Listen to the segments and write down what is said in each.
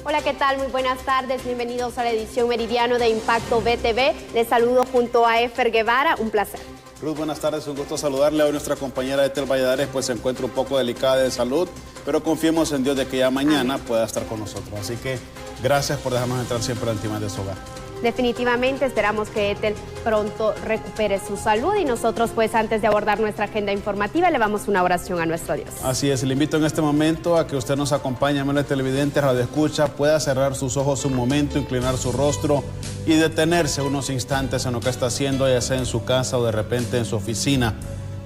Hola, ¿qué tal? Muy buenas tardes. Bienvenidos a la edición Meridiano de Impacto BTV. Les saludo junto a Efer Guevara. Un placer. Ruth, buenas tardes. Un gusto saludarle. Hoy nuestra compañera Ethel Valladares pues se encuentra un poco delicada de salud, pero confiemos en Dios de que ya mañana pueda estar con nosotros. Así que gracias por dejarnos entrar siempre al timón de su hogar. Definitivamente esperamos que Ethel pronto recupere su salud y nosotros pues antes de abordar nuestra agenda informativa elevamos una oración a nuestro Dios. Así es, le invito en este momento a que usted nos acompañe, amigo televidente, radio escucha, pueda cerrar sus ojos un momento, inclinar su rostro y detenerse unos instantes en lo que está haciendo, ya sea en su casa o de repente en su oficina,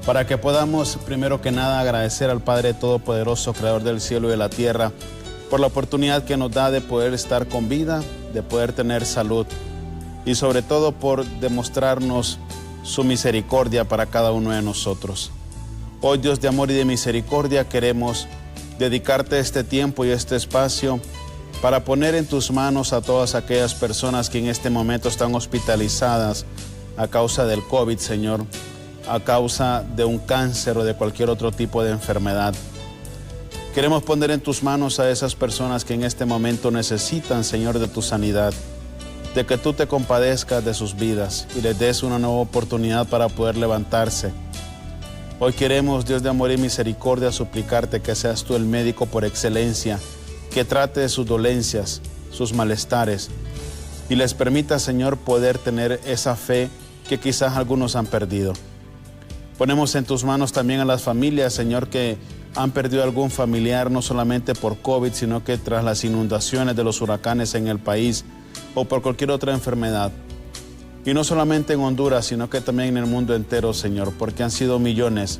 para que podamos primero que nada agradecer al Padre Todopoderoso, Creador del cielo y de la tierra, por la oportunidad que nos da de poder estar con vida, de poder tener salud y sobre todo por demostrarnos su misericordia para cada uno de nosotros. Hoy, Dios de amor y de misericordia, queremos dedicarte este tiempo y este espacio para poner en tus manos a todas aquellas personas que en este momento están hospitalizadas a causa del COVID, Señor, a causa de un cáncer o de cualquier otro tipo de enfermedad. Queremos poner en tus manos a esas personas que en este momento necesitan, Señor, de tu sanidad, de que tú te compadezcas de sus vidas y les des una nueva oportunidad para poder levantarse. Hoy queremos, Dios de amor y misericordia, suplicarte que seas tú el médico por excelencia, que trate de sus dolencias, sus malestares y les permita, Señor, poder tener esa fe que quizás algunos han perdido. Ponemos en tus manos también a las familias, Señor, que han perdido algún familiar, no solamente por COVID, sino que tras las inundaciones de los huracanes en el país o por cualquier otra enfermedad. Y no solamente en Honduras, sino que también en el mundo entero, Señor, porque han sido millones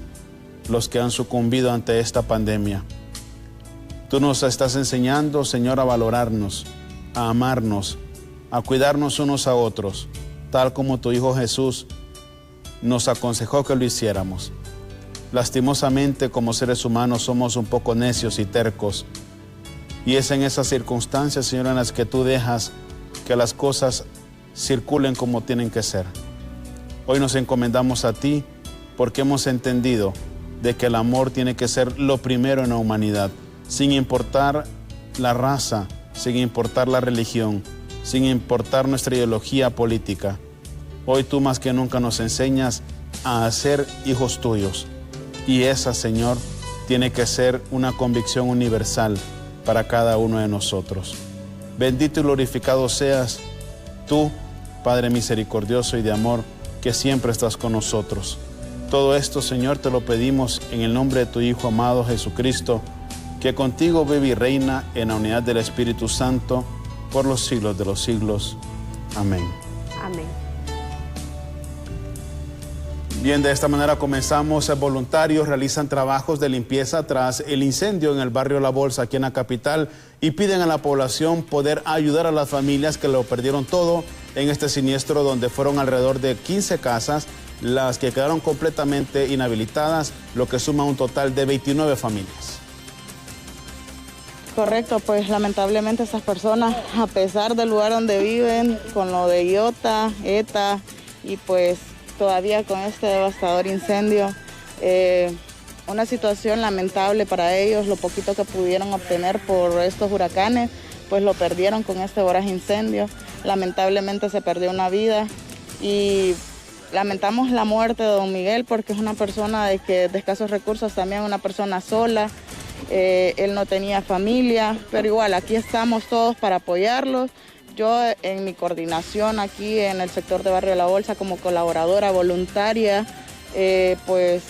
los que han sucumbido ante esta pandemia. Tú nos estás enseñando, Señor, a valorarnos, a amarnos, a cuidarnos unos a otros, tal como tu Hijo Jesús nos aconsejó que lo hiciéramos. Lastimosamente, como seres humanos, somos un poco necios y tercos. Y es en esas circunstancias, Señor, en las que tú dejas que las cosas circulen como tienen que ser. Hoy nos encomendamos a ti porque hemos entendido de que el amor tiene que ser lo primero en la humanidad, sin importar la raza, sin importar la religión, sin importar nuestra ideología política. Hoy tú más que nunca nos enseñas a ser hijos tuyos. Y esa, Señor, tiene que ser una convicción universal para cada uno de nosotros. Bendito y glorificado seas tú, Padre misericordioso y de amor, que siempre estás con nosotros. Todo esto, Señor, te lo pedimos en el nombre de tu Hijo amado Jesucristo, que contigo vive y reina en la unidad del Espíritu Santo por los siglos de los siglos. Amén. Amén. Bien, de esta manera comenzamos. Voluntarios realizan trabajos de limpieza tras el incendio en el barrio La Bolsa, aquí en la capital, y piden a la población poder ayudar a las familias que lo perdieron todo en este siniestro, donde fueron alrededor de 15 casas las que quedaron completamente inhabilitadas, lo que suma un total de 29 familias. Correcto, pues lamentablemente esas personas, a pesar del lugar donde viven, con lo de Iota, ETA y pues todavía con este devastador incendio, una situación lamentable para ellos. Lo poquito que pudieron obtener por estos huracanes, pues lo perdieron con este voraz incendio. Lamentablemente se perdió una vida y lamentamos la muerte de don Miguel porque es una persona de escasos recursos, también una persona sola. Él no tenía familia, pero igual aquí estamos todos para apoyarlos. Yo en mi coordinación aquí en el sector de Barrio La Bolsa como colaboradora voluntaria, pues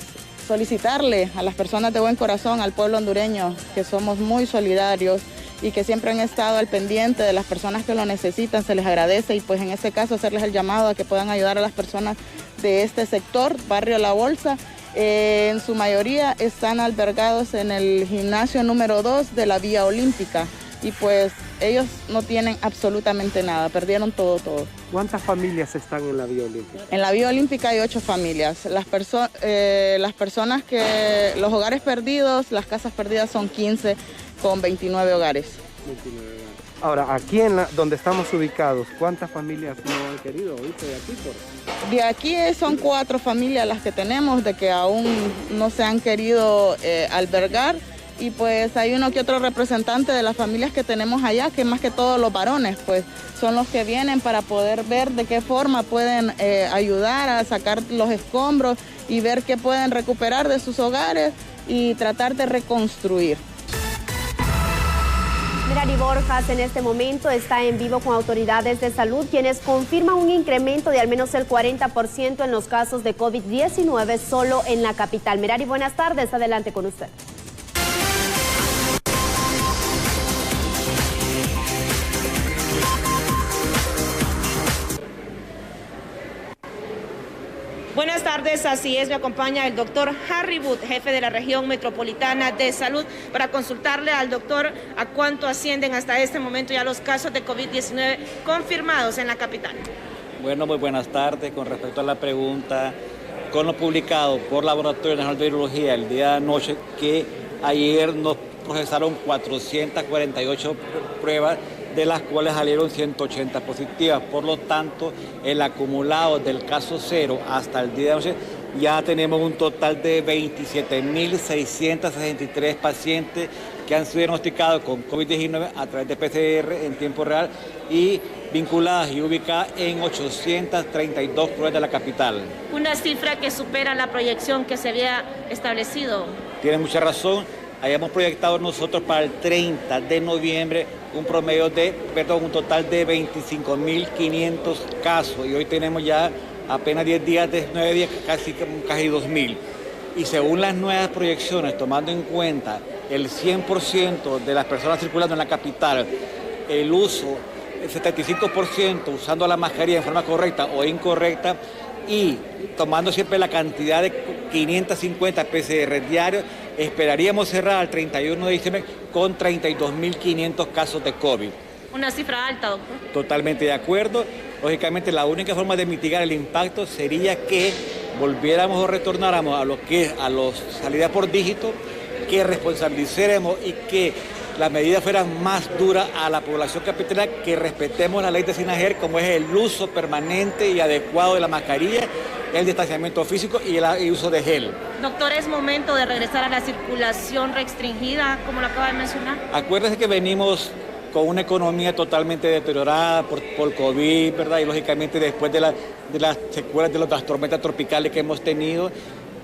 solicitarle a las personas de buen corazón, al pueblo hondureño, que somos muy solidarios y que siempre han estado al pendiente de las personas que lo necesitan, se les agradece y pues en este caso hacerles el llamado a que puedan ayudar a las personas de este sector, Barrio La Bolsa. En su mayoría están albergados en el gimnasio número 2 de la Vía Olímpica. Y pues ellos no tienen absolutamente nada, perdieron todo. ¿Cuántas familias están en la Vía Olímpica? En la Vía Olímpica hay 8 familias. Las personas que, los hogares perdidos, las casas perdidas son 15 con 29 hogares. 29 hogares. Ahora, aquí donde estamos ubicados, ¿cuántas familias no han querido irse de aquí? De aquí son 4 familias las que tenemos, de que aún no se han querido albergar. y pues hay uno que otro representante de las familias que tenemos allá, que más que todos los varones, pues son los que vienen para poder ver de qué forma pueden ayudar a sacar los escombros y ver qué pueden recuperar de sus hogares y tratar de reconstruir. Merari Borjas en este momento está en vivo con autoridades de salud, quienes confirman un incremento de al menos el 40% en los casos de COVID-19 solo en la capital. Merari, buenas tardes, adelante con usted. Buenas tardes, así es, me acompaña el doctor Harry Wood, jefe de la región metropolitana de salud, para consultarle al doctor a cuánto ascienden hasta este momento ya los casos de COVID-19 confirmados en la capital. Bueno, muy buenas tardes. Con respecto a la pregunta, con lo publicado por Laboratorio Nacional de Virología el día de anoche, que ayer nos procesaron 448 pruebas, de las cuales salieron 180 positivas. Por lo tanto, el acumulado del caso cero hasta el día de hoy ya tenemos un total de 27.663 pacientes que han sido diagnosticados con COVID-19 a través de PCR en tiempo real y vinculadas y ubicadas en 832 pruebas de la capital. Una cifra que supera la proyección que se había establecido. Tiene mucha razón. Hayamos proyectado nosotros para el 30 de noviembre un total de 25.500 casos y hoy tenemos ya apenas 10 días, 9 días, casi 2.000. Y según las nuevas proyecciones, tomando en cuenta el 100% de las personas circulando en la capital, el uso, el 75% usando la mascarilla en forma correcta o incorrecta, y tomando siempre la cantidad de 550 PCR diarios, esperaríamos cerrar el 31 de diciembre con 32.500 casos de COVID. Una cifra alta, doctor. Totalmente de acuerdo. Lógicamente, la única forma de mitigar el impacto sería que volviéramos o retornáramos a lo que es a las salidas por dígito, que responsabilicemos y que las medidas fueran más duras a la población capitalina, que respetemos la ley de SINAGER, como es el uso permanente y adecuado de la mascarilla, el distanciamiento físico y el uso de gel. Doctor, ¿es momento de regresar a la circulación restringida, como lo acaba de mencionar? Acuérdense que venimos con una economía totalmente deteriorada por COVID, ¿verdad? Y lógicamente después de las secuelas de las tormentas tropicales que hemos tenido,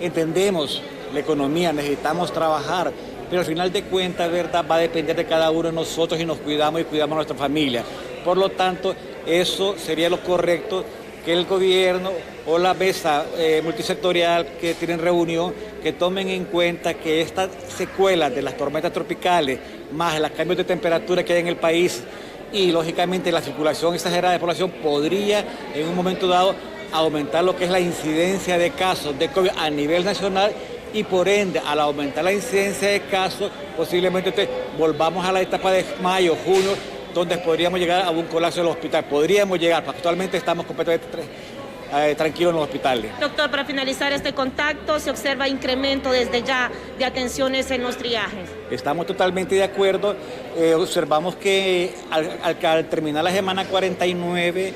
entendemos la economía, necesitamos trabajar, pero al final de cuentas, ¿verdad?, va a depender de cada uno de nosotros y nos cuidamos y cuidamos a nuestra familia. Por lo tanto, eso sería lo correcto, que el gobierno o la mesa multisectorial que tienen reunión, que tomen en cuenta que estas secuelas de las tormentas tropicales, más los cambios de temperatura que hay en el país y lógicamente la circulación exagerada de población, podría en un momento dado aumentar lo que es la incidencia de casos de COVID a nivel nacional, y por ende, al aumentar la incidencia de casos, posiblemente volvamos a la etapa de mayo, junio, donde podríamos llegar a un colapso del hospital. Podríamos llegar, porque actualmente estamos completamente tranquilos en los hospitales. Doctor, para finalizar este contacto, ¿se observa incremento desde ya de atenciones en los triajes? Estamos totalmente de acuerdo. Observamos que al terminar la semana 49,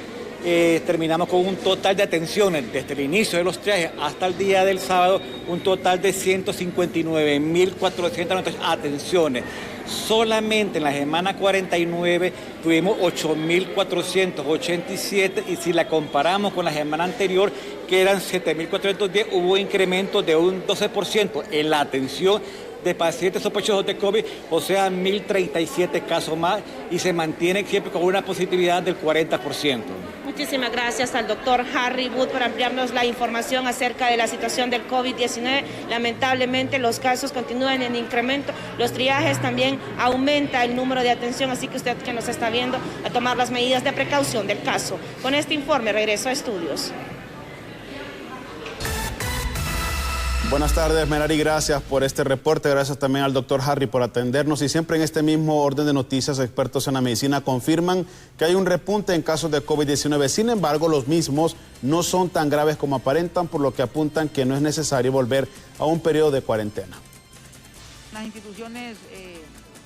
terminamos con un total de atenciones desde el inicio de los triajes hasta el día del sábado, un total de 159.490 atenciones. Solamente en la semana 49 tuvimos 8.487 y si la comparamos con la semana anterior, que eran 7.410, hubo incremento de un 12% en la atención de pacientes sospechosos de COVID, o sea, 1.037 casos más, y se mantiene siempre con una positividad del 40%. Muchísimas gracias al doctor Harry Wood por ampliarnos la información acerca de la situación del COVID-19. Lamentablemente los casos continúan en incremento, los triajes también aumenta el número de atención, así que usted que nos está viendo a tomar las medidas de precaución del caso. Con este informe regreso a estudios. Buenas tardes, Merari, gracias por este reporte, gracias también al doctor Harry por atendernos, y siempre en este mismo orden de noticias, expertos en la medicina confirman que hay un repunte en casos de COVID-19, sin embargo los mismos no son tan graves como aparentan, por lo que apuntan que no es necesario volver a un periodo de cuarentena. Las instituciones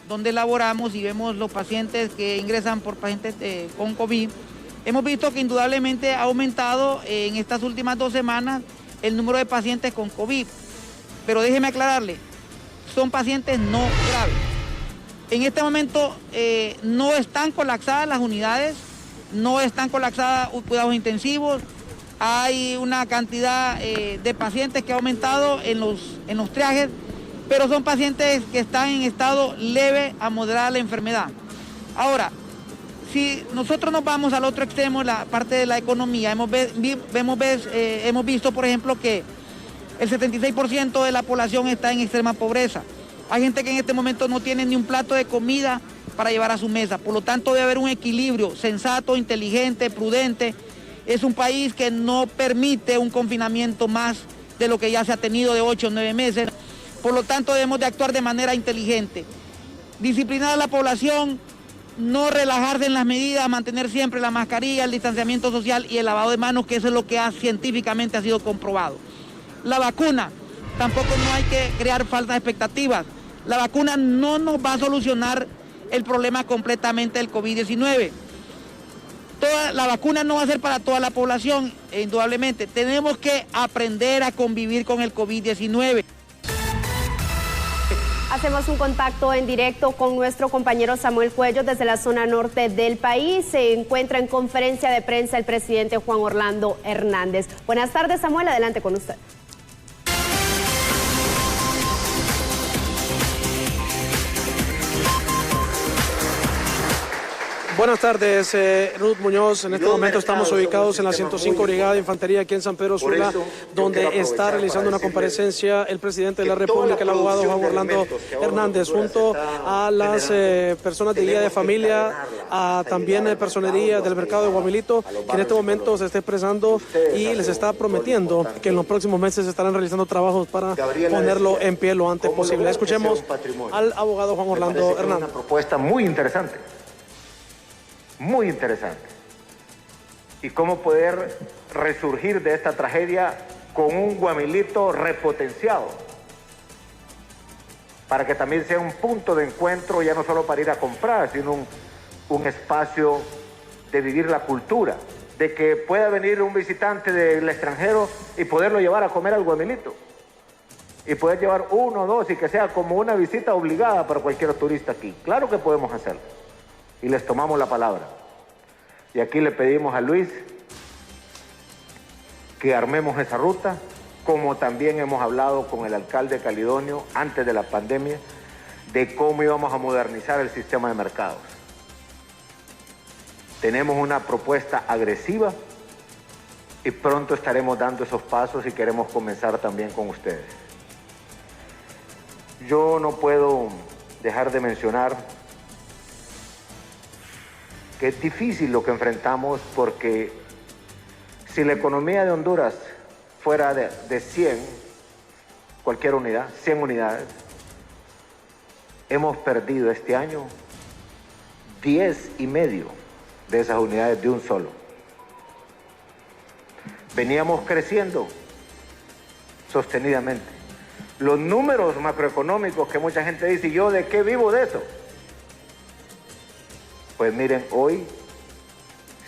donde laboramos y vemos los pacientes que ingresan por pacientes con COVID, hemos visto que indudablemente ha aumentado en estas últimas 2 semanas el número de pacientes con COVID. Pero déjeme aclararle, son pacientes no graves. En este momento no están colapsadas las unidades, no están colapsadas cuidados intensivos. Hay una cantidad de pacientes que ha aumentado en los triajes, pero son pacientes que están en estado leve a moderada la enfermedad. Ahora, si nosotros nos vamos al otro extremo, la parte de la economía, hemos visto, por ejemplo, que el 76% de la población está en extrema pobreza. Hay gente que en este momento no tiene ni un plato de comida para llevar a su mesa. Por lo tanto, debe haber un equilibrio sensato, inteligente, prudente. Es un país que no permite un confinamiento más de lo que ya se ha tenido de 8 o 9 meses. Por lo tanto, debemos de actuar de manera inteligente. Disciplinar a la población, no relajarse en las medidas, mantener siempre la mascarilla, el distanciamiento social y el lavado de manos, que eso es lo que científicamente ha sido comprobado. La vacuna, tampoco no hay que crear falsas expectativas. La vacuna no nos va a solucionar el problema completamente del COVID-19. La vacuna no va a ser para toda la población, indudablemente. Tenemos que aprender a convivir con el COVID-19. Hacemos un contacto en directo con nuestro compañero Samuel Cuello desde la zona norte del país. Se encuentra en conferencia de prensa el presidente Juan Orlando Hernández. Buenas tardes, Samuel, adelante con usted. Buenas tardes, Ruth Muñoz. En este momento estamos ubicados en la 105 Brigada de Infantería aquí en San Pedro Sula, donde está realizando una comparecencia el presidente de la República, el abogado Juan Orlando Hernández, junto a las personas de guía de familia, a también personería del mercado de Guamilito, que en este momento se está expresando y les está prometiendo que en los próximos meses estarán realizando trabajos para ponerlo en pie lo antes posible. Escuchemos al abogado Juan Orlando Hernández. Una propuesta muy interesante. Muy interesante. Y cómo poder resurgir de esta tragedia con un Guamilito repotenciado, para que también sea un punto de encuentro, ya no solo para ir a comprar, sino un espacio de vivir la cultura, de que pueda venir un visitante del extranjero y poderlo llevar a comer al Guamilito, y poder llevar 1 o 2 y que sea como una visita obligada para cualquier turista aquí. Claro que podemos hacerlo. Y les tomamos la palabra. Y aquí le pedimos a Luis que armemos esa ruta, como también hemos hablado con el alcalde Calidonio antes de la pandemia, de cómo íbamos a modernizar el sistema de mercados. Tenemos una propuesta agresiva y pronto estaremos dando esos pasos y queremos comenzar también con ustedes. Yo no puedo dejar de mencionar que es difícil lo que enfrentamos, porque si la economía de Honduras fuera de 100, cualquier unidad, 100 unidades, hemos perdido este año 10,5 de esas unidades de un solo. Veníamos creciendo sostenidamente. Los números macroeconómicos que mucha gente dice, ¿y yo de qué vivo de eso? Pues miren, hoy,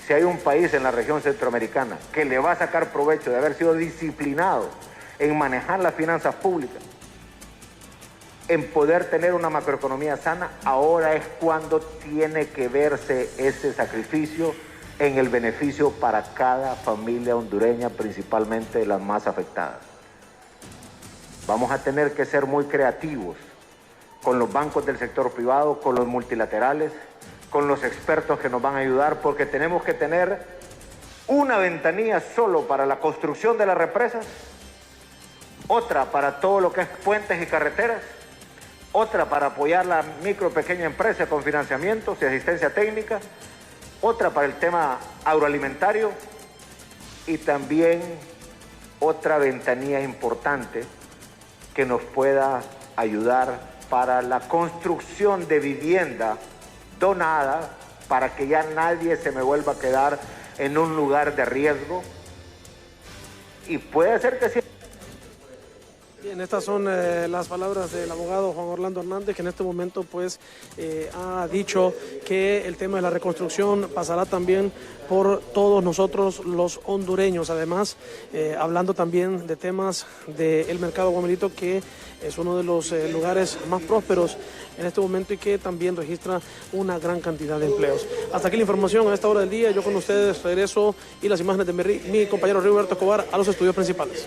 si hay un país en la región centroamericana que le va a sacar provecho de haber sido disciplinado en manejar las finanzas públicas, en poder tener una macroeconomía sana, ahora es cuando tiene que verse ese sacrificio en el beneficio para cada familia hondureña, principalmente las más afectadas. Vamos a tener que ser muy creativos con los bancos del sector privado, con los multilaterales, con los expertos que nos van a ayudar, porque tenemos que tener una ventanilla solo para la construcción de las represas, otra para todo lo que es puentes y carreteras, otra para apoyar la micro pequeña empresa con financiamientos y asistencia técnica, otra para el tema agroalimentario y también otra ventanilla importante que nos pueda ayudar para la construcción de vivienda donada, para que ya nadie se me vuelva a quedar en un lugar de riesgo. Y puede ser que sí. Bien, estas son las palabras del abogado Juan Orlando Hernández, que en este momento pues ha dicho que el tema de la reconstrucción pasará también por todos nosotros los hondureños. Además, hablando también de temas del mercado Guamirito, que es uno de los lugares más prósperos en este momento y que también registra una gran cantidad de empleos. Hasta aquí la información a esta hora del día. Yo con ustedes regreso y las imágenes de mi compañero Roberto Escobar a los estudios principales.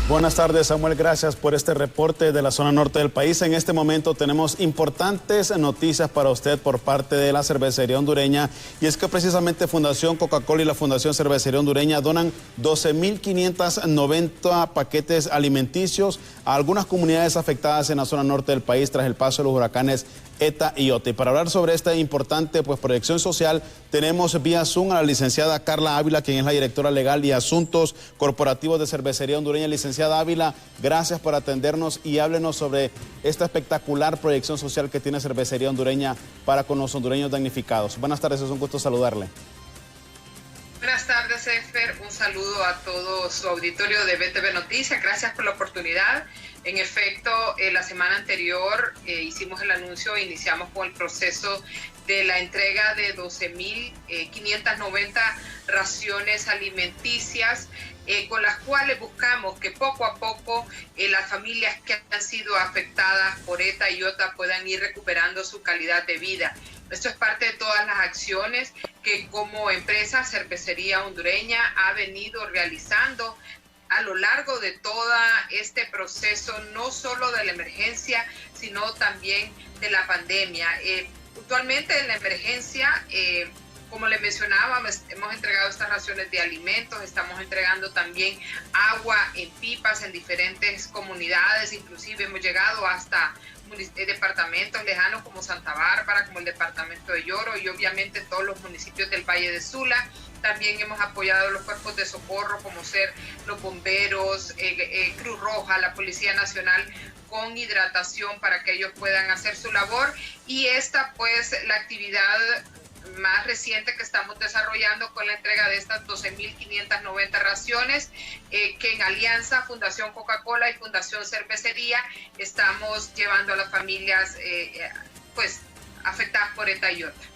Buenas tardes, Samuel. Gracias por este reporte de la zona norte del país. En este momento tenemos importantes noticias para usted por parte de la cervecería hondureña. Y es que precisamente Fundación Coca-Cola y la Fundación Cervecería Hondureña donan 12.590 paquetes alimenticios a algunas comunidades afectadas en la zona norte del país tras el paso de los huracanes ETA y OTA. Y para hablar sobre esta importante proyección social, tenemos vía Zoom a la licenciada Carla Ávila, quien es la directora legal y asuntos corporativos de Cervecería Hondureña. Licenciada Ávila, gracias por atendernos y háblenos sobre esta espectacular proyección social que tiene Cervecería Hondureña para con los hondureños damnificados. Buenas tardes, es un gusto saludarle. Buenas tardes, Efer. Un saludo a todo su auditorio de BTV Noticias. Gracias por la oportunidad. En efecto, la semana anterior hicimos el anuncio e iniciamos con el proceso de la entrega de 12.590 raciones alimenticias, con las cuales buscamos que poco a poco las familias que han sido afectadas por ETA y OTA puedan ir recuperando su calidad de vida. Esto es parte de todas las acciones que como empresa Cervecería Hondureña ha venido realizando a lo largo de todo este proceso, no solo de la emergencia, sino también de la pandemia. Puntualmente en la emergencia, como le mencionaba, hemos entregado estas raciones de alimentos, estamos entregando también agua en pipas en diferentes comunidades, inclusive hemos llegado hasta departamentos lejanos como Santa Bárbara, como el departamento de Lloro y obviamente todos los municipios del Valle de Sula. También hemos apoyado los cuerpos de socorro como ser los bomberos, Cruz Roja, la Policía Nacional, con hidratación para que ellos puedan hacer su labor. Y esta pues la actividad más reciente que estamos desarrollando con la entrega de estas 12.590 raciones, que en alianza Fundación Coca-Cola y Fundación Cervecería estamos llevando a las familias pues afectadas por ETA y OTA.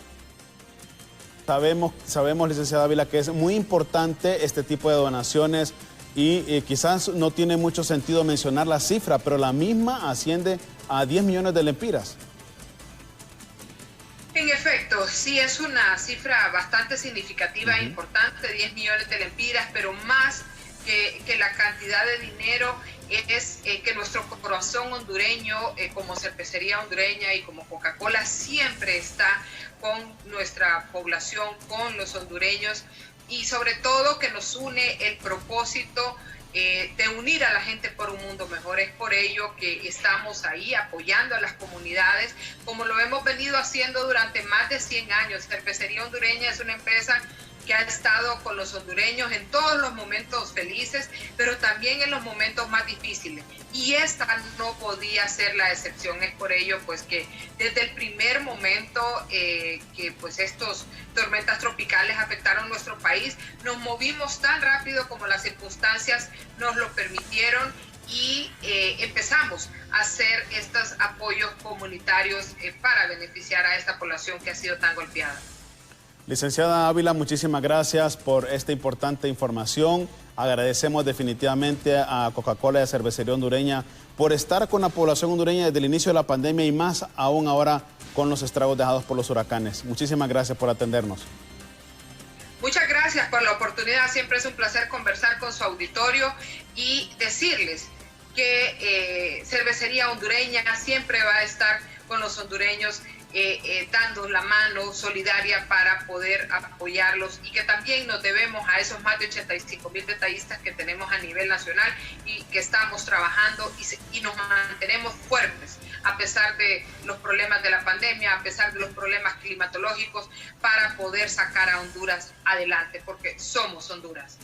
Sabemos, licenciada Ávila, que es muy importante este tipo de donaciones y quizás no tiene mucho sentido mencionar la cifra, pero la misma asciende a 10 millones de lempiras. En efecto, sí es una cifra bastante significativa e importante, 10 millones de lempiras, pero más que la cantidad de dinero es que nuestro corazón hondureño, como Cervecería Hondureña y como Coca-Cola, siempre está con nuestra población, con los hondureños, y sobre todo que nos une el propósito de unir a la gente por un mundo mejor. Es por ello que estamos ahí apoyando a las comunidades, como lo hemos venido haciendo durante más de 100 años. Cervecería Hondureña es una empresa que ha estado con los hondureños en todos los momentos felices, pero también en los momentos más difíciles. Y esta no podía ser la excepción. Es por ello pues que desde el primer momento que pues estos tormentas tropicales afectaron nuestro país, nos movimos tan rápido como las circunstancias nos lo permitieron y empezamos a hacer estos apoyos comunitarios para beneficiar a esta población que ha sido tan golpeada. Licenciada Ávila, muchísimas gracias por esta importante información. Agradecemos definitivamente a Coca-Cola y a Cervecería Hondureña por estar con la población hondureña desde el inicio de la pandemia y más aún ahora con los estragos dejados por los huracanes. Muchísimas gracias por atendernos. Muchas gracias por la oportunidad. Siempre es un placer conversar con su auditorio y decirles que Cervecería Hondureña siempre va a estar con los hondureños dando la mano solidaria para poder apoyarlos, y que también nos debemos a esos más de 85,000 detallistas que tenemos a nivel nacional y que estamos trabajando y nos mantenemos fuertes a pesar de los problemas de la pandemia, a pesar de los problemas climatológicos, para poder sacar a Honduras adelante, porque somos Honduras.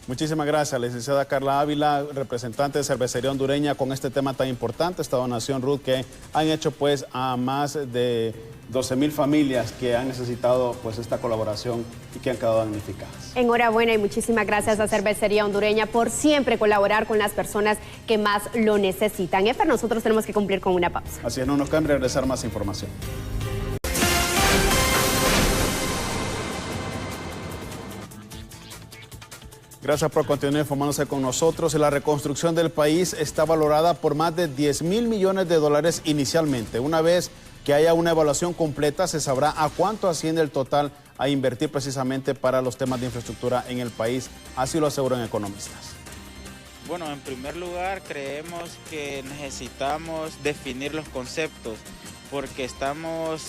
Muchísimas gracias, licenciada Carla Ávila, representante de Cervecería Hondureña, con este tema tan importante, esta donación, Ruth, que han hecho pues a más de 12,000 familias que han necesitado pues esta colaboración y que han quedado damnificadas. Enhorabuena y muchísimas gracias a Cervecería Hondureña por siempre colaborar con las personas que más lo necesitan. Efer, nosotros tenemos que cumplir con una pausa. Así es, no nos cambie, regresar más información. Gracias por continuar informándose con nosotros. La reconstrucción del país está valorada por más de 10,000 millones de dólares inicialmente. Una vez que haya una evaluación completa, se sabrá a cuánto asciende el total a invertir precisamente para los temas de infraestructura en el país. Así lo aseguran economistas. Bueno, en primer lugar, creemos que necesitamos definir los conceptos, porque estamos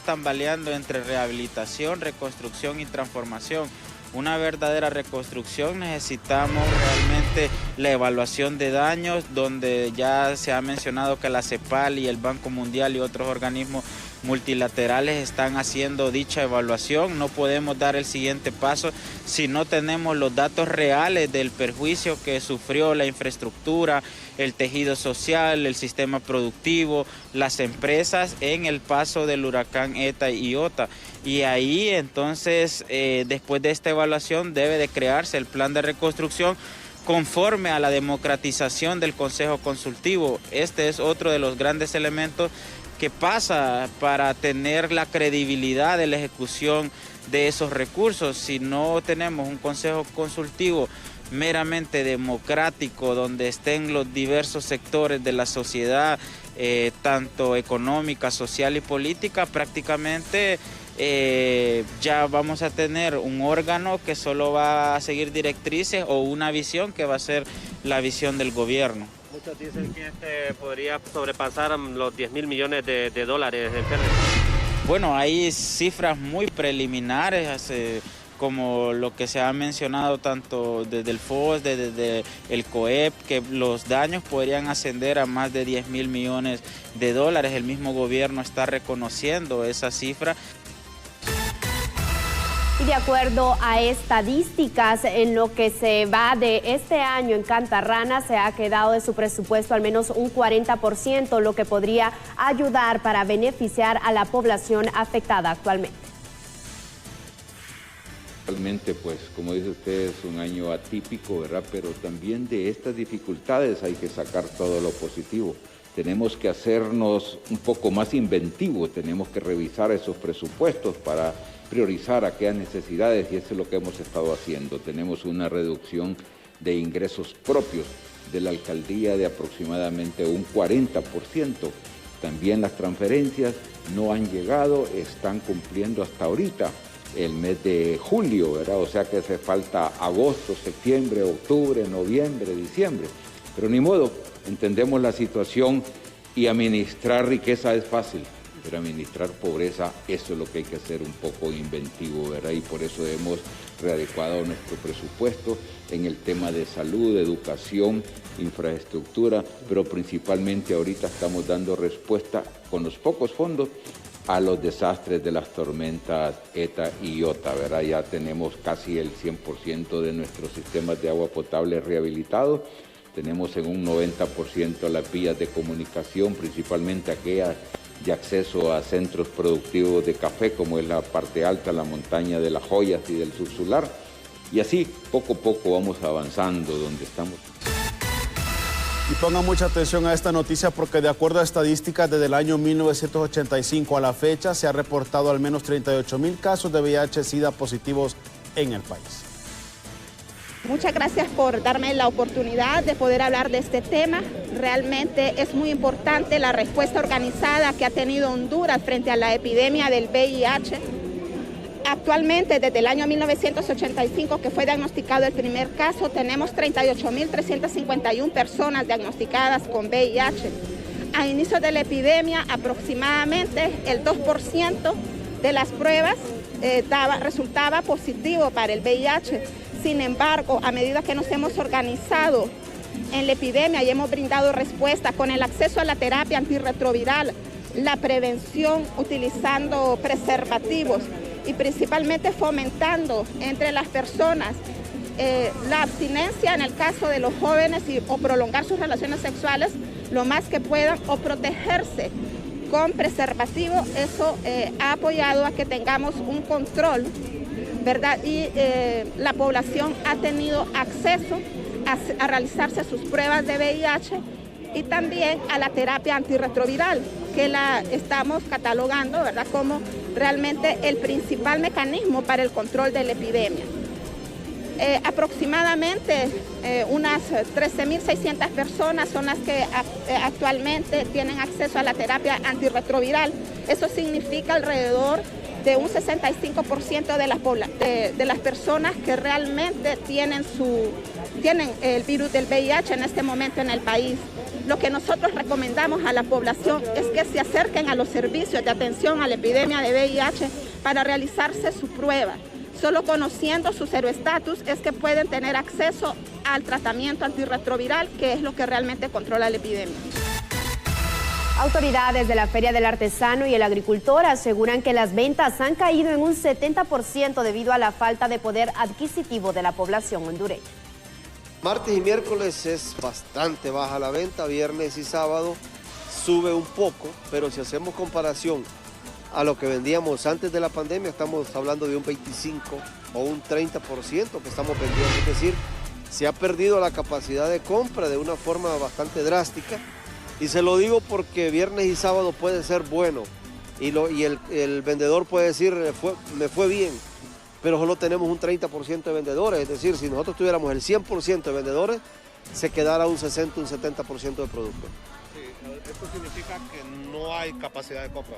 tambaleando entre rehabilitación, reconstrucción y transformación. Una verdadera reconstrucción necesitamos realmente la evaluación de daños, donde ya se ha mencionado que la CEPAL y el Banco Mundial y otros organismos multilaterales están haciendo dicha evaluación. No podemos dar el siguiente paso si no tenemos los datos reales del perjuicio que sufrió la infraestructura, el tejido social, el sistema productivo, las empresas en el paso del huracán ETA y Iota. Y ahí entonces, después de esta evaluación, debe de crearse el plan de reconstrucción conforme a la democratización del Consejo Consultivo. Este es otro de los grandes elementos que pasa para tener la credibilidad de la ejecución de esos recursos. Si no tenemos un Consejo Consultivo meramente democrático, donde estén los diversos sectores de la sociedad, tanto económica, social y política, prácticamente ya vamos a tener un órgano que solo va a seguir directrices o una visión que va a ser la visión del gobierno. Muchos dicen que este podría sobrepasar los 10,000 millones de dólares. Bueno, hay cifras muy preliminares, como lo que se ha mencionado tanto desde el FOS, desde el COEP, que los daños podrían ascender a más de 10,000 millones de dólares. El mismo gobierno está reconociendo esa cifra. Y de acuerdo a estadísticas, en lo que se va de este año en Cantarrana, se ha quedado de su presupuesto al menos un 40%, lo que podría ayudar para beneficiar a la población afectada actualmente. Realmente, pues, como dice usted, es un año atípico, ¿verdad? Pero también de estas dificultades hay que sacar todo lo positivo. Tenemos que hacernos un poco más inventivos, tenemos que revisar esos presupuestos para priorizar aquellas necesidades, y eso es lo que hemos estado haciendo. Tenemos una reducción de ingresos propios de la alcaldía de aproximadamente un 40%. También las transferencias no han llegado, están cumpliendo hasta ahorita el mes de julio, ¿verdad? O sea que hace falta agosto, septiembre, octubre, noviembre, diciembre. Pero ni modo, entendemos la situación y administrar riqueza es fácil, pero administrar pobreza, eso es lo que hay que hacer un poco inventivo, ¿verdad? Y por eso hemos readecuado nuestro presupuesto en el tema de salud, educación, infraestructura, pero principalmente ahorita estamos dando respuesta con los pocos fondos a los desastres de las tormentas ETA y Iota, ¿verdad? Ya tenemos casi el 100% de nuestros sistemas de agua potable rehabilitados. Tenemos en un 90% las vías de comunicación, principalmente aquellas de acceso a centros productivos de café, como es la parte alta, la montaña de las Joyas y del Subsolar. Y así, poco a poco, vamos avanzando donde estamos. Y pongan mucha atención a esta noticia, porque de acuerdo a estadísticas, desde el año 1985 a la fecha se ha reportado al menos 38,000 casos de VIH-Sida positivos en el país. Muchas gracias por darme la oportunidad de poder hablar de este tema. Realmente es muy importante la respuesta organizada que ha tenido Honduras frente a la epidemia del VIH. Actualmente, desde el año 1985, que fue diagnosticado el primer caso, tenemos 38.351 personas diagnosticadas con VIH. A inicio de la epidemia, aproximadamente el 2% de las pruebas resultaba positivo para el VIH. Sin embargo, a medida que nos hemos organizado en la epidemia y hemos brindado respuesta con el acceso a la terapia antirretroviral, la prevención utilizando preservativos y principalmente fomentando entre las personas la abstinencia en el caso de los jóvenes o prolongar sus relaciones sexuales lo más que puedan o protegerse con preservativo. Eso ha apoyado a que tengamos un control, ¿verdad? Y la población ha tenido acceso a realizarse sus pruebas de VIH y también a la terapia antirretroviral, que la estamos catalogando, ¿verdad?, como realmente el principal mecanismo para el control de la epidemia. Aproximadamente unas 13.600 personas son las que actualmente tienen acceso a la terapia antirretroviral. Eso significa alrededor de un 65% de las personas que realmente tienen el virus del VIH en este momento en el país. Lo que nosotros recomendamos a la población es que se acerquen a los servicios de atención a la epidemia de VIH para realizarse su prueba. Solo conociendo su seroestatus es que pueden tener acceso al tratamiento antirretroviral, que es lo que realmente controla la epidemia. Autoridades de la Feria del Artesano y el Agricultor aseguran que las ventas han caído en un 70% debido a la falta de poder adquisitivo de la población hondureña. Martes y miércoles es bastante baja la venta, viernes y sábado sube un poco, pero si hacemos comparación a lo que vendíamos antes de la pandemia, estamos hablando de un 25 o un 30% que estamos vendiendo, es decir, se ha perdido la capacidad de compra de una forma bastante drástica. Y se lo digo porque viernes y sábado puede ser bueno y el vendedor puede decir, me fue bien, pero solo tenemos un 30% de vendedores, es decir, si nosotros tuviéramos el 100% de vendedores, se quedara un 60, un 70% de producto. Sí, esto significa que no hay capacidad de compra.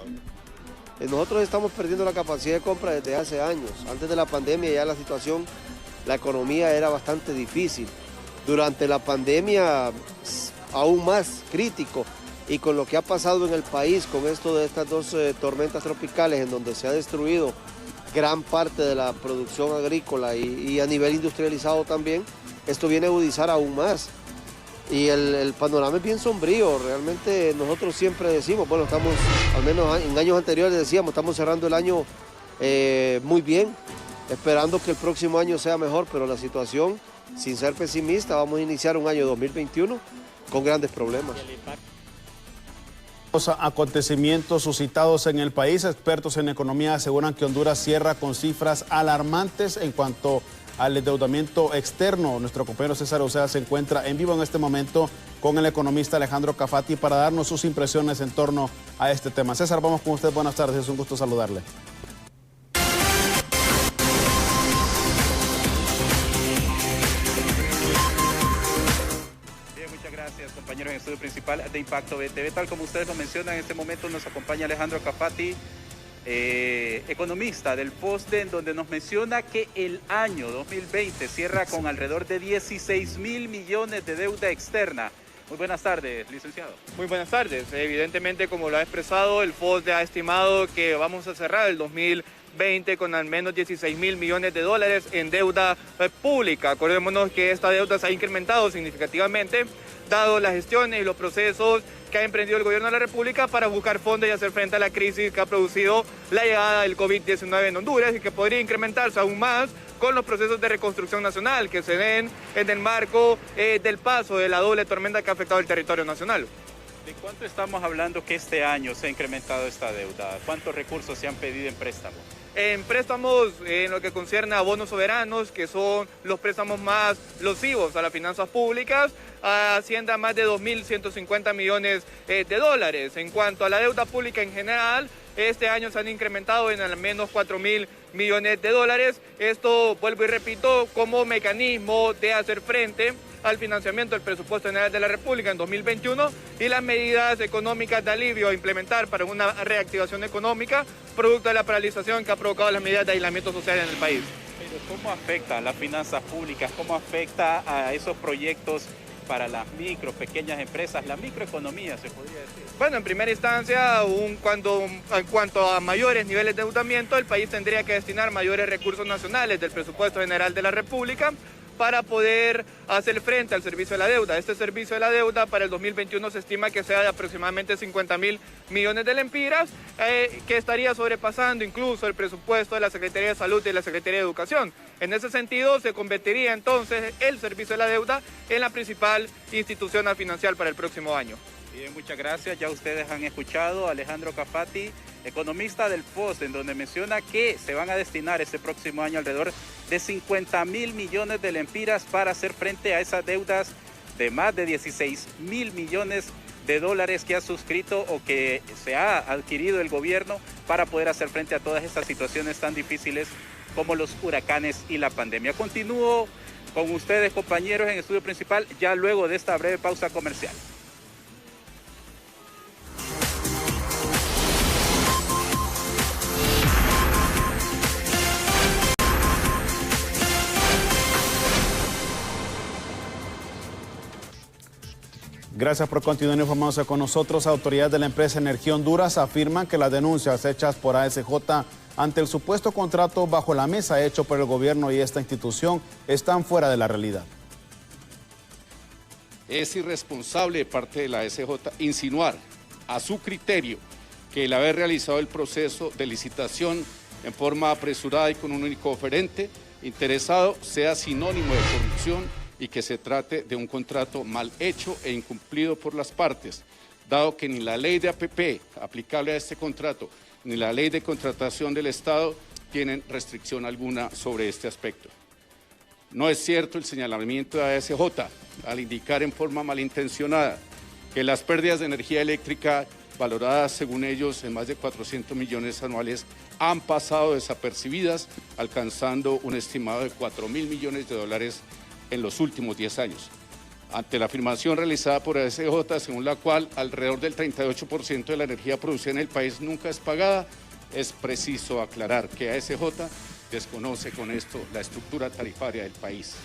Nosotros estamos perdiendo la capacidad de compra desde hace años. Antes de la pandemia ya la economía era bastante difícil. Durante la pandemia aún más crítico, y con lo que ha pasado en el país con esto de estas dos tormentas tropicales en donde se ha destruido gran parte de la producción agrícola y a nivel industrializado también, esto viene a agudizar aún más. Y el panorama es bien sombrío, realmente nosotros siempre decimos, bueno, estamos, al menos en años anteriores decíamos, estamos cerrando el año muy bien, esperando que el próximo año sea mejor, pero la situación, sin ser pesimista, vamos a iniciar un año 2021 con grandes problemas. Los acontecimientos suscitados en el país, expertos en economía aseguran que Honduras cierra con cifras alarmantes en cuanto al endeudamiento externo. Nuestro compañero César Ocea se encuentra en vivo en este momento con el economista Alejandro Cafati para darnos sus impresiones en torno a este tema. César, vamos con usted. Buenas tardes, es un gusto saludarle. Compañeros en estudio principal de Impacto BTV. Tal como ustedes lo mencionan, en este momento nos acompaña Alejandro Cafati, economista del FOSDE, en donde nos menciona que el año 2020 cierra con alrededor de 16.000 millones de deuda externa. Muy buenas tardes, licenciado. Muy buenas tardes. Evidentemente, como lo ha expresado, el FOSDE ha estimado que vamos a cerrar el 2020 con al menos 16.000 millones de dólares en deuda pública. Acordémonos que esta deuda se ha incrementado significativamente dado las gestiones y los procesos que ha emprendido el gobierno de la República para buscar fondos y hacer frente a la crisis que ha producido la llegada del COVID-19 en Honduras y que podría incrementarse aún más con los procesos de reconstrucción nacional que se den en el marco del paso de la doble tormenta que ha afectado el territorio nacional. ¿De cuánto estamos hablando que este año se ha incrementado esta deuda? ¿Cuántos recursos se han pedido en préstamos? En préstamos, en lo que concierne a bonos soberanos, que son los préstamos más losivos a las finanzas públicas, asciende a más de 2.150 millones de dólares. En cuanto a la deuda pública en general, este año se han incrementado en al menos 4.000 millones de dólares. Esto, vuelvo y repito, como mecanismo de hacer frente al financiamiento del presupuesto general de la República en 2021 y las medidas económicas de alivio a implementar para una reactivación económica, producto de la paralización que ha provocado las medidas de aislamiento social en el país. Pero ¿cómo afecta a las finanzas públicas? ¿Cómo afecta a esos proyectos para las pequeñas empresas, la microeconomía, se podría decir? Bueno, en primera instancia, en cuanto a mayores niveles de endeudamiento, el país tendría que destinar mayores recursos nacionales del presupuesto general de la República, para poder hacer frente al servicio de la deuda. Este servicio de la deuda para el 2021 se estima que sea de aproximadamente 50.000 millones de lempiras, que estaría sobrepasando incluso el presupuesto de la Secretaría de Salud y de la Secretaría de Educación. En ese sentido, se convertiría entonces el servicio de la deuda en la principal institución a financiar para el próximo año. Bien, muchas gracias. Ya ustedes han escuchado a Alejandro Cafati, economista del FOS, en donde menciona que se van a destinar este próximo año alrededor de 50.000 millones de lempiras para hacer frente a esas deudas de más de 16.000 millones de dólares que ha suscrito o que se ha adquirido el gobierno para poder hacer frente a todas estas situaciones tan difíciles como los huracanes y la pandemia. Continúo con ustedes, compañeros, en estudio principal, ya luego de esta breve pausa comercial. Gracias por continuar informándose con nosotros. Autoridades de la empresa Energía Honduras afirman que las denuncias hechas por ASJ ante el supuesto contrato bajo la mesa hecho por el gobierno y esta institución están fuera de la realidad. Es irresponsable de parte de la ASJ insinuar a su criterio que el haber realizado el proceso de licitación en forma apresurada y con un único oferente interesado sea sinónimo de corrupción y que se trate de un contrato mal hecho e incumplido por las partes, dado que ni la ley de APP aplicable a este contrato, ni la ley de contratación del Estado tienen restricción alguna sobre este aspecto. No es cierto el señalamiento de ASJ al indicar en forma malintencionada que las pérdidas de energía eléctrica, valoradas según ellos en más de 400 millones anuales, han pasado desapercibidas, alcanzando un estimado de 4.000 millones de dólares en los últimos 10 años. Ante la afirmación realizada por ASJ, según la cual alrededor del 38% de la energía producida en el país nunca es pagada, es preciso aclarar que ASJ desconoce con esto la estructura tarifaria del país,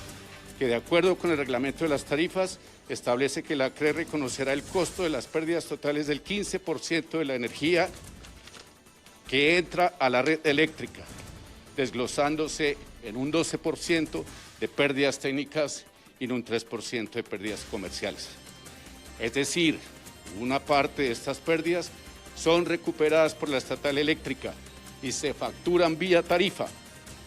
que de acuerdo con el reglamento de las tarifas establece que la CRE reconocerá el costo de las pérdidas totales del 15% de la energía que entra a la red eléctrica, desglosándose en un 12% de pérdidas técnicas y en un 3% de pérdidas comerciales. Es decir, una parte de estas pérdidas son recuperadas por la estatal eléctrica y se facturan vía tarifa,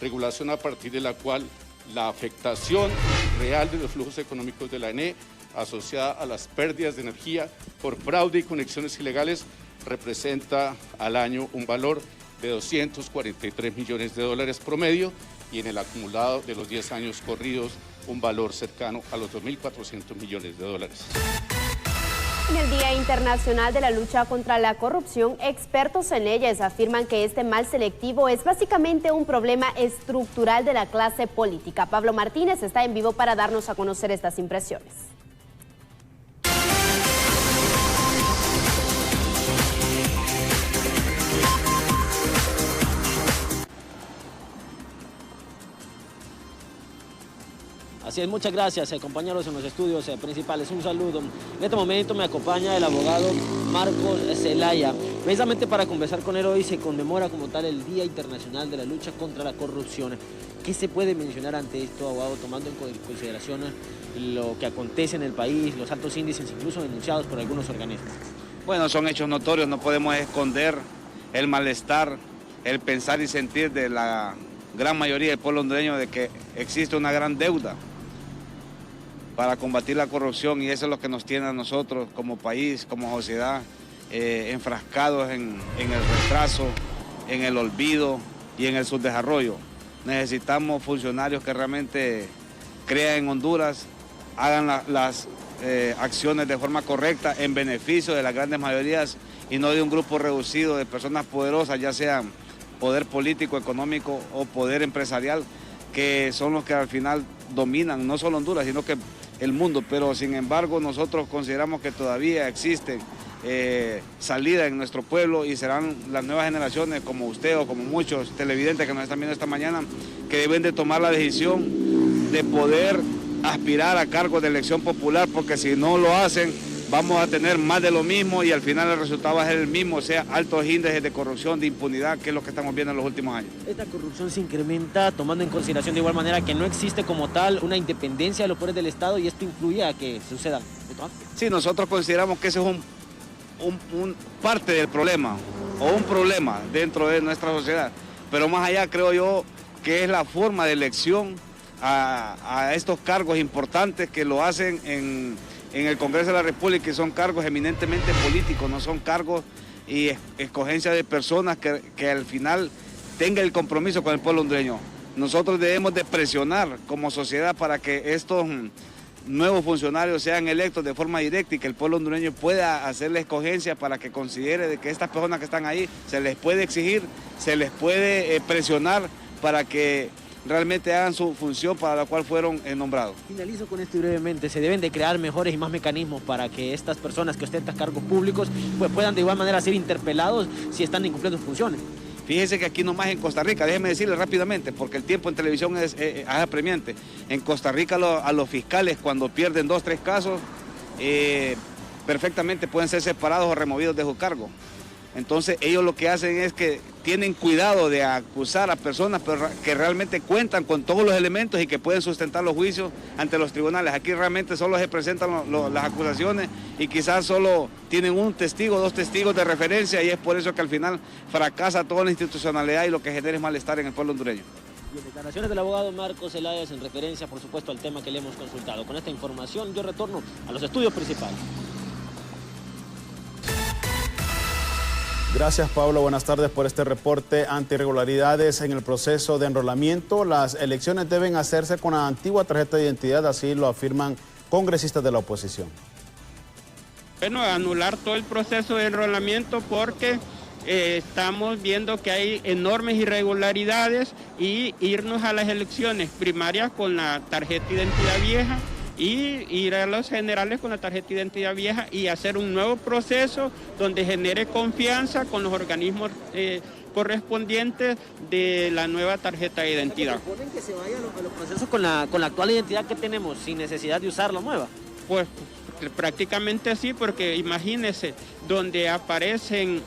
regulación a partir de la cual la afectación real de los flujos económicos de la ENE asociada a las pérdidas de energía por fraude y conexiones ilegales representa al año un valor de 243 millones de dólares promedio y en el acumulado de los 10 años corridos un valor cercano a los 2.400 millones de dólares. En el Día Internacional de la Lucha contra la Corrupción, expertos en leyes afirman que este mal selectivo es básicamente un problema estructural de la clase política. Pablo Martínez está en vivo para darnos a conocer estas impresiones. Así es, muchas gracias, compañeros en los estudios principales. Un saludo. En este momento me acompaña el abogado Marcos Zelaya. Precisamente para conversar con él hoy se conmemora como tal el Día Internacional de la Lucha contra la Corrupción. ¿Qué se puede mencionar ante esto, abogado, tomando en consideración lo que acontece en el país, los altos índices incluso denunciados por algunos organismos? Bueno, son hechos notorios, no podemos esconder el malestar, el pensar y sentir de la gran mayoría del pueblo hondureño de que existe una gran deuda para combatir la corrupción y eso es lo que nos tiene a nosotros como país, como sociedad, enfrascados en el retraso, en el olvido y en el subdesarrollo. Necesitamos funcionarios que realmente crean en Honduras, hagan las acciones de forma correcta en beneficio de las grandes mayorías y no de un grupo reducido de personas poderosas, ya sean poder político, económico o poder empresarial, que son los que al final dominan no solo Honduras, sino que el mundo. Pero sin embargo nosotros consideramos que todavía existen salida en nuestro pueblo y serán las nuevas generaciones como usted o como muchos televidentes que nos están viendo esta mañana que deben de tomar la decisión de poder aspirar a cargos de elección popular, porque si no lo hacen vamos a tener más de lo mismo y al final el resultado va a ser el mismo, o sea, altos índices de corrupción, de impunidad, que es lo que estamos viendo en los últimos años. Esta corrupción se incrementa tomando en consideración de igual manera que no existe como tal una independencia de los poderes del Estado y esto influye a que suceda. Sí, nosotros consideramos que ese es un parte del problema o un problema dentro de nuestra sociedad, pero más allá creo yo que es la forma de elección a estos cargos importantes que lo hacen en el Congreso de la República, y son cargos eminentemente políticos, no son cargos y escogencia de personas que al final tengan el compromiso con el pueblo hondureño. Nosotros debemos de presionar como sociedad para que estos nuevos funcionarios sean electos de forma directa y que el pueblo hondureño pueda hacer la escogencia para que considere de que estas personas que están ahí se les puede exigir, se les puede presionar para que realmente hagan su función para la cual fueron nombrados. Finalizo con esto brevemente. Se deben de crear mejores y más mecanismos para que estas personas que ostentan cargos públicos pues, puedan de igual manera ser interpelados si están incumpliendo sus funciones. Fíjese que aquí nomás en Costa Rica, déjeme decirle rápidamente, porque el tiempo en televisión es apremiante. En Costa Rica a los fiscales cuando pierden 2 o 3 casos, perfectamente pueden ser separados o removidos de su cargo. Entonces ellos lo que hacen es que tienen cuidado de acusar a personas pero que realmente cuentan con todos los elementos y que pueden sustentar los juicios ante los tribunales. Aquí realmente solo se presentan las acusaciones y quizás solo tienen 1 testigo, 2 testigos de referencia, y es por eso que al final fracasa toda la institucionalidad y lo que genera es malestar en el pueblo hondureño. Y en declaraciones del abogado Marcos Zelaya en referencia, por supuesto, al tema que le hemos consultado. Con esta información yo retorno a los estudios principales. Gracias, Pablo. Buenas tardes por este reporte. Ante irregularidades en el proceso de enrolamiento, las elecciones deben hacerse con la antigua tarjeta de identidad, así lo afirman congresistas de la oposición. Bueno, anular todo el proceso de enrolamiento porque estamos viendo que hay enormes irregularidades y irnos a las elecciones primarias con la tarjeta de identidad vieja y ir a los generales con la tarjeta de identidad vieja y hacer un nuevo proceso donde genere confianza con los organismos correspondientes de la nueva tarjeta de identidad. ¿Proponen que se vayan a los procesos con la actual identidad que tenemos sin necesidad de usar la nueva? Pues prácticamente sí, porque imagínense, donde aparecen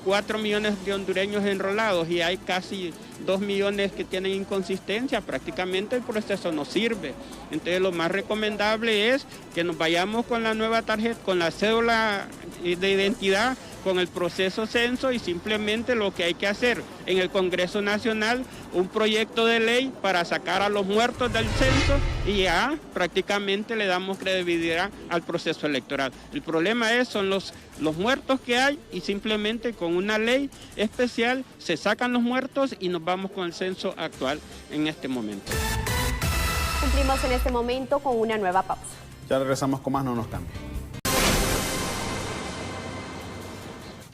4 millones de hondureños enrolados y hay casi 2 millones que tienen inconsistencia, prácticamente el proceso no sirve. Entonces lo más recomendable es que nos vayamos con la nueva tarjeta, con la cédula de identidad, con el proceso censo, y simplemente lo que hay que hacer en el Congreso Nacional, un proyecto de ley para sacar a los muertos del censo y ya prácticamente le damos credibilidad al proceso electoral. El problema son los muertos que hay, y simplemente con una ley especial se sacan los muertos y nos vamos con el censo actual en este momento. Cumplimos en este momento con una nueva pausa. Ya regresamos con más, no nos cambie.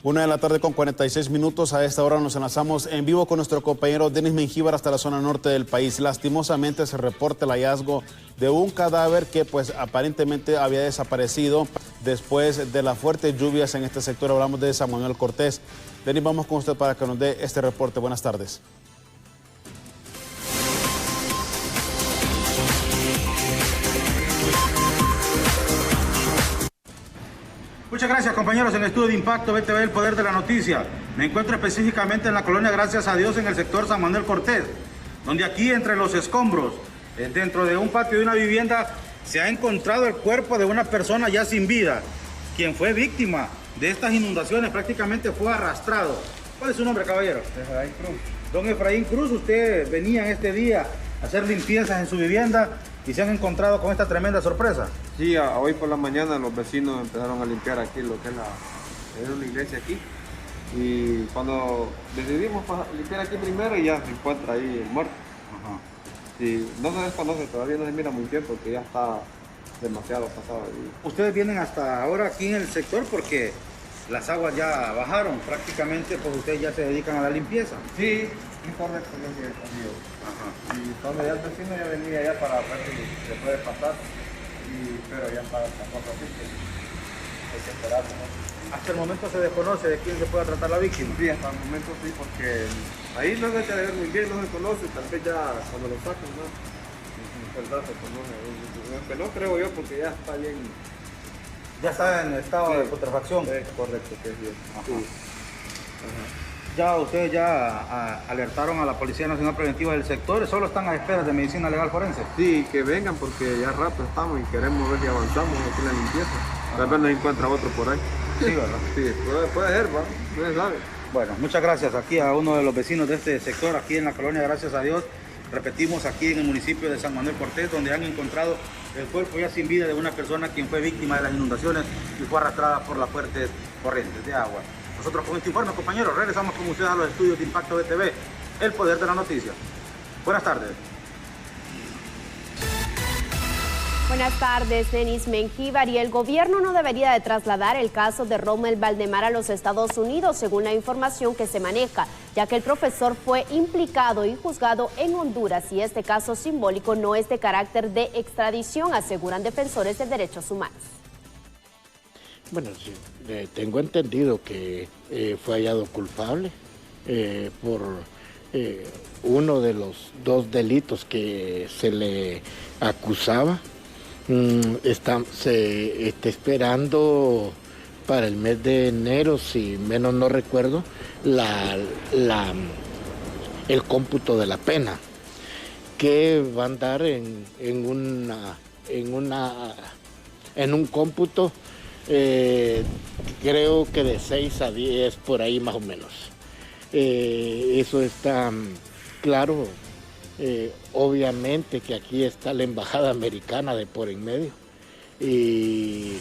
1 de la tarde con 46 minutos. A esta hora nos enlazamos en vivo con nuestro compañero Denis Mengíbar hasta la zona norte del país. Lastimosamente se reporta el hallazgo de un cadáver que pues aparentemente había desaparecido después de las fuertes lluvias en este sector. Hablamos de San Manuel Cortés. Denis, vamos con usted para que nos dé este reporte. Buenas tardes. Muchas gracias, compañeros. En el estudio de Impacto BTV, el poder de la noticia. Me encuentro específicamente en la colonia Gracias a Dios, en el sector San Manuel Cortés, donde aquí entre los escombros, dentro de un patio de una vivienda, se ha encontrado el cuerpo de una persona ya sin vida, quien fue víctima de estas inundaciones, prácticamente fue arrastrado. ¿Cuál es su nombre, caballero? Efraín Cruz. Don Efraín Cruz, usted venía en este día a hacer limpiezas en su vivienda y se han encontrado con esta tremenda sorpresa. Sí, hoy por la mañana los vecinos empezaron a limpiar aquí lo que es una iglesia aquí, y cuando decidimos limpiar aquí primero, y ya se encuentra ahí el muerto. Ajá. Y no se desconoce, todavía no se mira muy bien porque ya está demasiado pasado. Ustedes vienen hasta ahora aquí en el sector porque las aguas ya bajaron prácticamente, pues ustedes ya se dedican a la limpieza. Sí, es correcto, yo sí he comido. Y cuando ya el vecino ya venía ya para ver si se puede pasar, pero ya está tampoco así, que hay que esperar, ¿no? Hasta el momento se desconoce de quién se pueda tratar la víctima. Sí, hasta el momento sí, porque ahí no se echa de ver muy bien, no se conoce, tal vez ya cuando lo saquen, ¿no? ¿Verdad? Se conoce, aunque no creo yo, porque ya está bien ¿Ya está en estado de putrefacción? Correcto, que es bien. Sí. ¿Ya ustedes alertaron a la Policía Nacional Preventiva del sector? ¿Solo están a espera de medicina legal forense? Sí, que vengan porque ya rato estamos y queremos ver si avanzamos aquí en la limpieza. Tal vez nos encuentra otro por ahí. Sí, ¿verdad? Sí, puede ser, ¿va? No se sabe. Bueno, muchas gracias aquí a uno de los vecinos de este sector, aquí en la colonia Gracias a Dios. Repetimos, aquí en el municipio de San Manuel Cortés, donde han encontrado el cuerpo ya sin vida de una persona quien fue víctima de las inundaciones y fue arrastrada por las fuertes corrientes de agua. Nosotros con este informe, compañeros, regresamos con ustedes a los estudios de Impacto BTV, el poder de la noticia. Buenas tardes. Buenas tardes, Denis Mengíbar. Y el gobierno no debería de trasladar el caso de Rommel Valdemar a los Estados Unidos, según la información que se maneja, ya que el profesor fue implicado y juzgado en Honduras y este caso simbólico no es de carácter de extradición, aseguran defensores de derechos humanos. Bueno, sí, tengo entendido que fue hallado culpable por uno de los dos delitos que se le acusaba. Está esperando para el mes de enero, si menos no recuerdo, el cómputo de la pena, que va a andar en un cómputo, creo que de 6 a 10, por ahí más o menos. Eso está claro. Obviamente que aquí está la embajada americana de por en medio y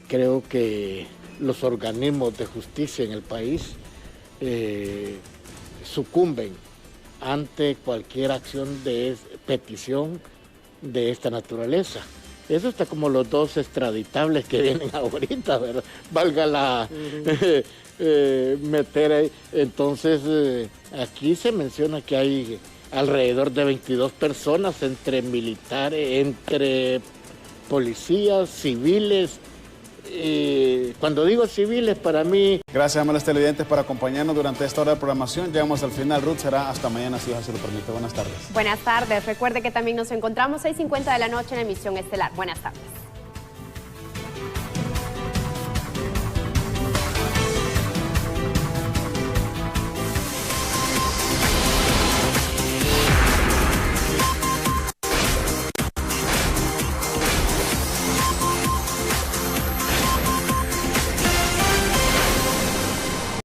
creo que los organismos de justicia en el país sucumben ante cualquier acción de petición de esta naturaleza. Eso está como los dos extraditables que vienen ahorita, ¿verdad? Valga la meter ahí. Entonces, aquí se menciona que hay alrededor de 22 personas, entre militares, entre policías, civiles. Cuando digo civiles, para mí... Gracias, amables televidentes, por acompañarnos durante esta hora de programación. Llegamos al final. Ruth, será hasta mañana, si Dios se lo permite. Buenas tardes. Buenas tardes. Recuerde que también nos encontramos 6:50 de la noche en emisión estelar. Buenas tardes.